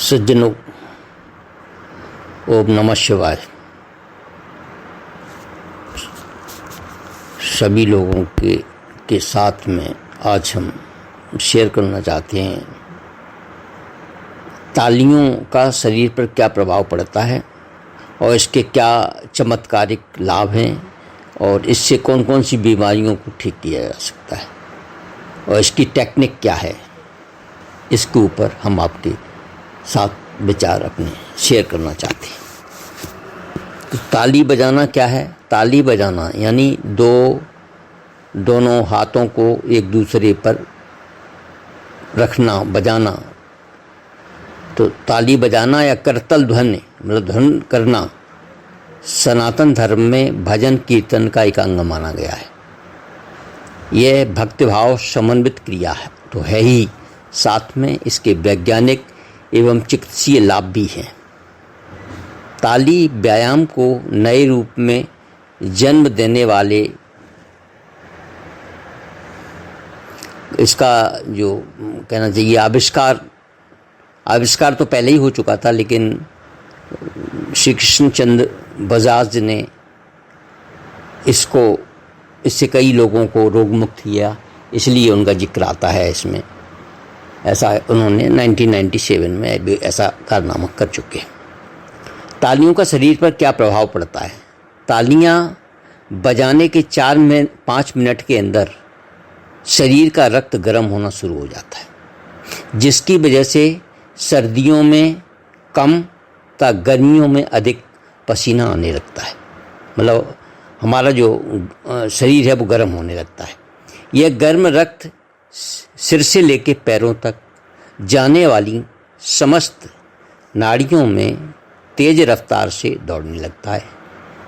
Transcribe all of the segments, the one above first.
सज्जनों, ओम नमः शिवाय। सभी लोगों के साथ में आज हम शेयर करना चाहते हैं तालियों का शरीर पर क्या प्रभाव पड़ता है और इसके क्या चमत्कारिक लाभ हैं और इससे कौन कौन सी बीमारियों को ठीक किया जा सकता है और इसकी टेक्निक क्या है। इसके ऊपर हम आपके साथ विचार अपने शेयर करना चाहते हैं। तो ताली बजाना क्या है? ताली बजाना यानी दोनों हाथों को एक दूसरे पर रखना, बजाना। तो ताली बजाना या करतल ध्वनि मतलब ध्वनि करना सनातन धर्म में भजन कीर्तन का एक अंग माना गया है। यह भक्तिभाव समन्वित क्रिया है तो है ही, साथ में इसके वैज्ञानिक एवं चिकित्सीय लाभ भी हैं। ताली व्यायाम को नए रूप में जन्म देने वाले, इसका जो कहना चाहिए आविष्कार तो पहले ही हो चुका था, लेकिन श्री कृष्णचंद्र बजाज ने इससे कई लोगों को रोग मुक्त किया, इसलिए उनका जिक्र आता है इसमें। ऐसा उन्होंने 1997 में ऐसा कारनामा कर चुके हैं। तालियों का शरीर पर क्या प्रभाव पड़ता है? तालियां बजाने के 4-5 मिनट के अंदर शरीर का रक्त गर्म होना शुरू हो जाता है, जिसकी वजह से सर्दियों में कम तथा गर्मियों में अधिक पसीना आने लगता है। मतलब हमारा जो शरीर है वो गर्म होने लगता है। यह गर्म रक्त सिर से लेकर पैरों तक जाने वाली समस्त नाड़ियों में तेज रफ्तार से दौड़ने लगता है।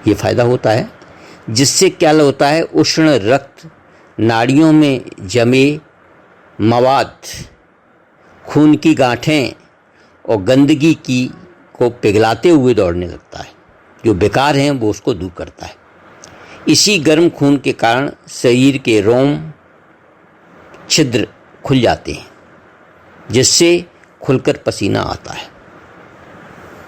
ये फायदा होता है, जिससे क्या होता है, उष्ण रक्त नाड़ियों में जमे मवाद, खून की गांठें और गंदगी को पिघलाते हुए दौड़ने लगता है। जो बेकार हैं वो उसको दूर करता है। इसी गर्म खून के कारण शरीर के रोम छिद्र खुल जाते हैं, जिससे खुलकर पसीना आता है।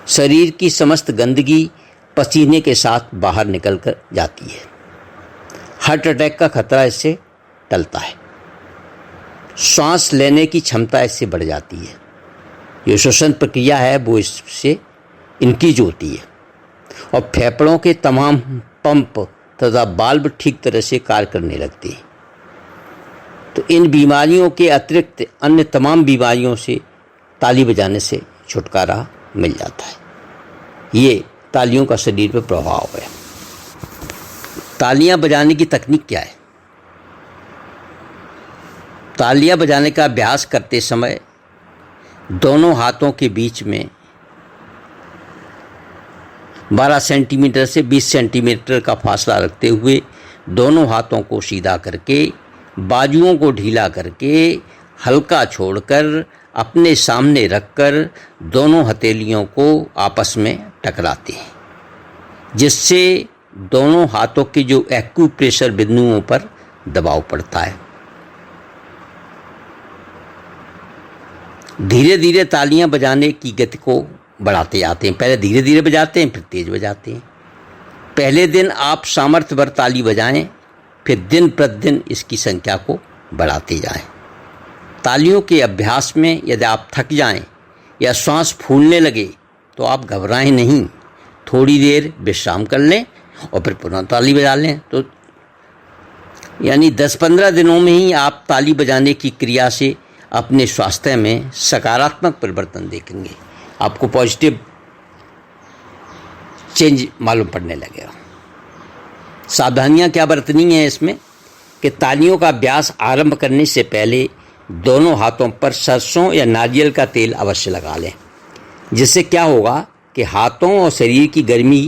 शरीर की समस्त गंदगी पसीने के साथ बाहर निकल कर जाती है। हार्ट अटैक का खतरा इससे टलता है। सांस लेने की क्षमता इससे बढ़ जाती है। जो श्वसन प्रक्रिया है वो इससे इंक्रीज होती है और फेफड़ों के तमाम पंप तथा बाल्ब ठीक तरह से कार्य करने लगते हैं। तो इन बीमारियों के अतिरिक्त अन्य तमाम बीमारियों से ताली बजाने से छुटकारा मिल जाता है। ये तालियों का शरीर पर प्रभाव है। तालियां बजाने की तकनीक क्या है? तालियां बजाने का अभ्यास करते समय दोनों हाथों के बीच में 12 सेंटीमीटर से 20 सेंटीमीटर का फासला रखते हुए दोनों हाथों को सीधा करके, बाजुओं को ढीला करके, हल्का छोड़कर अपने सामने रखकर दोनों हथेलियों को आपस में टकराते हैं, जिससे दोनों हाथों के जो एक्यूप्रेशर बिंदुओं पर दबाव पड़ता है। धीरे धीरे तालियां बजाने की गति को बढ़ाते जाते हैं। पहले धीरे धीरे बजाते हैं, फिर तेज बजाते हैं। पहले दिन आप सामर्थ्य भर ताली बजाएं, फिर दिन प्रतिदिन इसकी संख्या को बढ़ाते जाएं। तालियों के अभ्यास में यदि आप थक जाएं या श्वास फूलने लगे तो आप घबराएं नहीं, थोड़ी देर विश्राम कर लें और फिर पुनः ताली बजा लें। तो यानी 10-15 दिनों में ही आप ताली बजाने की क्रिया से अपने स्वास्थ्य में सकारात्मक परिवर्तन देखेंगे। आपको पॉजिटिव चेंज मालूम पड़ने लगेगा। सावधानियां क्या बरतनी है इसमें कि तालियों का अभ्यास आरंभ करने से पहले दोनों हाथों पर सरसों या नारियल का तेल अवश्य लगा लें, जिससे क्या होगा कि हाथों और शरीर की गर्मी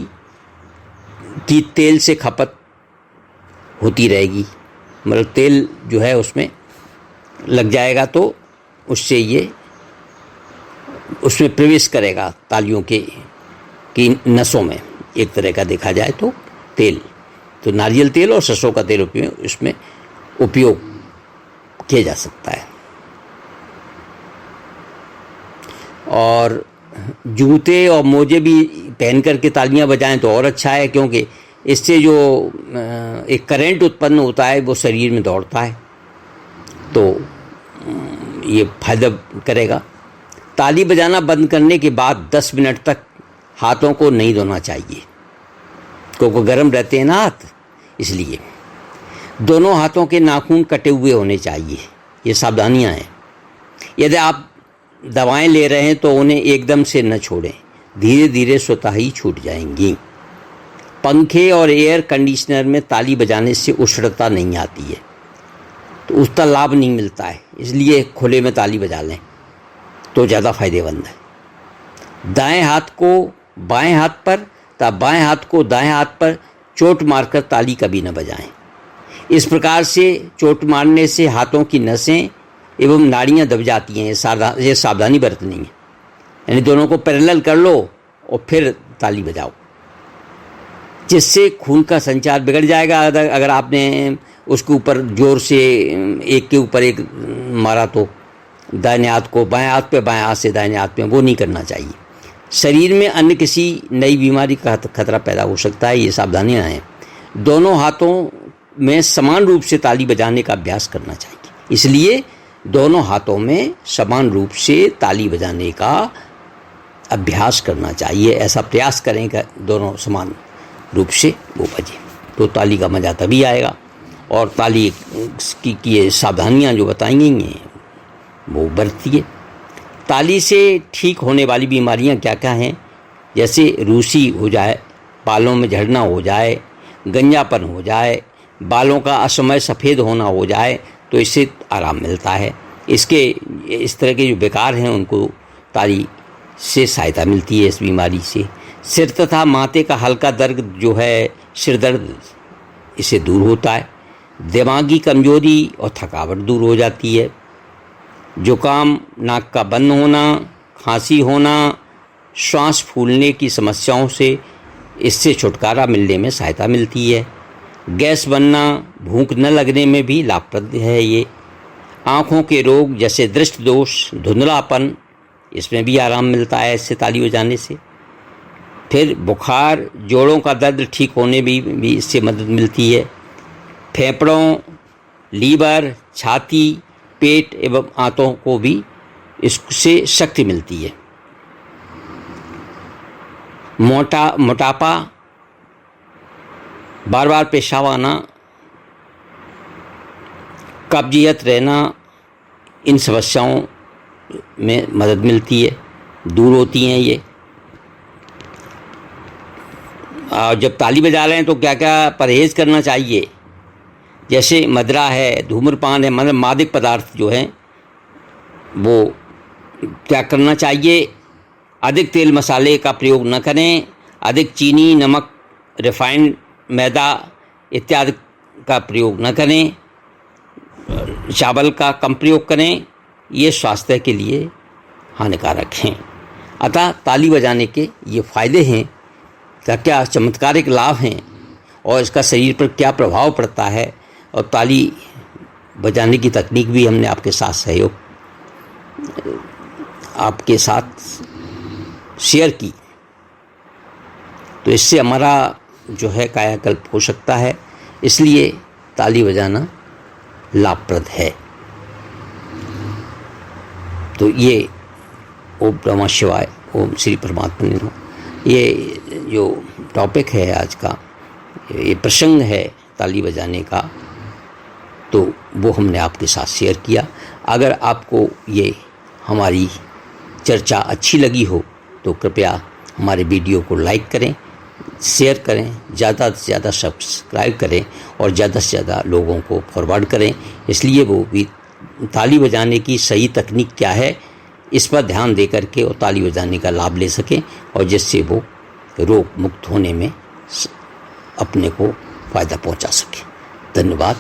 की तेल से खपत होती रहेगी। मतलब तेल जो है उसमें लग जाएगा तो उससे ये उसमें प्रवेश करेगा तालियों की नसों में। एक तरह का देखा जाए तो तेल, तो नारियल तेल और सरसों का तेल इसमें उपयोग किया जा सकता है। और जूते और मोजे भी पहन करके तालियां बजाएं तो और अच्छा है, क्योंकि इससे जो एक करंट उत्पन्न होता है वो शरीर में दौड़ता है, तो ये फायदा करेगा। ताली बजाना बंद करने के बाद 10 मिनट तक हाथों को नहीं धोना चाहिए, क्योंकि गर्म रहते हैं ना हाथ, इसलिए। दोनों हाथों के नाखून कटे हुए होने चाहिए, ये सावधानियां हैं। यदि आप दवाएं ले रहे हैं तो उन्हें एकदम से न छोड़ें, धीरे धीरे स्वतः ही छूट जाएंगी। पंखे और एयर कंडीशनर में ताली बजाने से उष्णता नहीं आती है, तो उसका लाभ नहीं मिलता है, इसलिए खुले में ताली बजा लें तो ज़्यादा फायदेमंद है। दाएं हाथ को बाएं हाथ पर तथा बाएं हाथ को दाएं हाथ पर चोट मारकर ताली कभी न बजाएं। इस प्रकार से चोट मारने से हाथों की नसें एवं नाड़ियाँ दब जाती हैं, ये सावधानी बरतनी है। यानी दोनों को पैरेलल कर लो और फिर ताली बजाओ, जिससे खून का संचार बिगड़ जाएगा। अगर आपने उसके ऊपर जोर से एक के ऊपर एक मारा तो दाहिने हाथ को बाएं हाथ पे, बाएं हाथ से दाहिने हाथ पे, वो नहीं करना चाहिए। शरीर में अन्य किसी नई बीमारी का खतरा पैदा हो सकता है, ये सावधानियां हैं। दोनों हाथों में समान रूप से ताली बजाने का अभ्यास करना चाहिए, इसलिए दोनों हाथों में समान रूप से ताली बजाने का अभ्यास करना चाहिए। ऐसा प्रयास करें कि दोनों समान रूप से वो बजे, तो ताली का मज़ा तभी आएगा। और ताली की सावधानियां जो बताई गई हैं वो बरतिए। ताली से ठीक होने वाली बीमारियां क्या क्या हैं, जैसे रूसी हो जाए, बालों में झड़ना हो जाए, गंजापन हो जाए, बालों का असमय सफ़ेद होना हो जाए, तो इससे आराम मिलता है। इस तरह के जो बेकार हैं उनको ताली से सहायता मिलती है इस बीमारी से। सिर तथा माथे का हल्का दर्द जो है, सिर दर्द, इससे दूर होता है। दिमागी कमजोरी और थकावट दूर हो जाती है। जुकाम, नाक का बंद होना, खांसी होना, श्वास फूलने की समस्याओं से इससे छुटकारा मिलने में सहायता मिलती है। गैस बनना, भूख न लगने में भी लाभप्रद है ये। आँखों के रोग जैसे दृष्टि दोष, धुंधलापन, इसमें भी आराम मिलता है इससे ताली बजाने से। फिर बुखार, जोड़ों का दर्द ठीक होने भी इससे मदद मिलती है। फेफड़ों, लीवर, छाती, पेट एवं आंतों को भी इससे शक्ति मिलती है। मोटापा, बार बार पेशाब आना, कब्जियत रहना, इन समस्याओं में मदद मिलती है, दूर होती हैं ये। और जब ताली बजा रहे हैं तो क्या क्या परहेज़ करना चाहिए, जैसे मदिरा है, धूम्रपान है, मतलब मादक पदार्थ जो हैं वो क्या करना चाहिए। अधिक तेल मसाले का प्रयोग न करें। अधिक चीनी, नमक, रिफाइंड मैदा इत्यादि का प्रयोग न करें। चावल का कम प्रयोग करें, ये स्वास्थ्य के लिए हानिकारक हैं। अतः ताली बजाने के ये फ़ायदे हैं, क्या क्या चमत्कारिक लाभ हैं और इसका शरीर पर क्या प्रभाव पड़ता है, और ताली बजाने की तकनीक भी हमने आपके साथ सहयोग आपके साथ शेयर की, तो इससे हमारा जो है कायाकल्प हो सकता है, इसलिए ताली बजाना लाभप्रद है। तो ये ओम नमः शिवाय, ओम श्री परमात्मा नमः, ये जो टॉपिक है आज का, ये प्रसंग है ताली बजाने का, तो वो हमने आपके साथ शेयर किया। अगर आपको ये हमारी चर्चा अच्छी लगी हो तो कृपया हमारे वीडियो को लाइक करें, शेयर करें, ज़्यादा से ज़्यादा सब्सक्राइब करें और ज़्यादा से ज़्यादा लोगों को फॉरवर्ड करें, इसलिए वो भी ताली बजाने की सही तकनीक क्या है इस पर ध्यान दे करके और ताली बजाने का लाभ ले सकें, और जिससे वो रोग मुक्त होने में अपने को फ़ायदा पहुंचा सकें। धन्यवाद।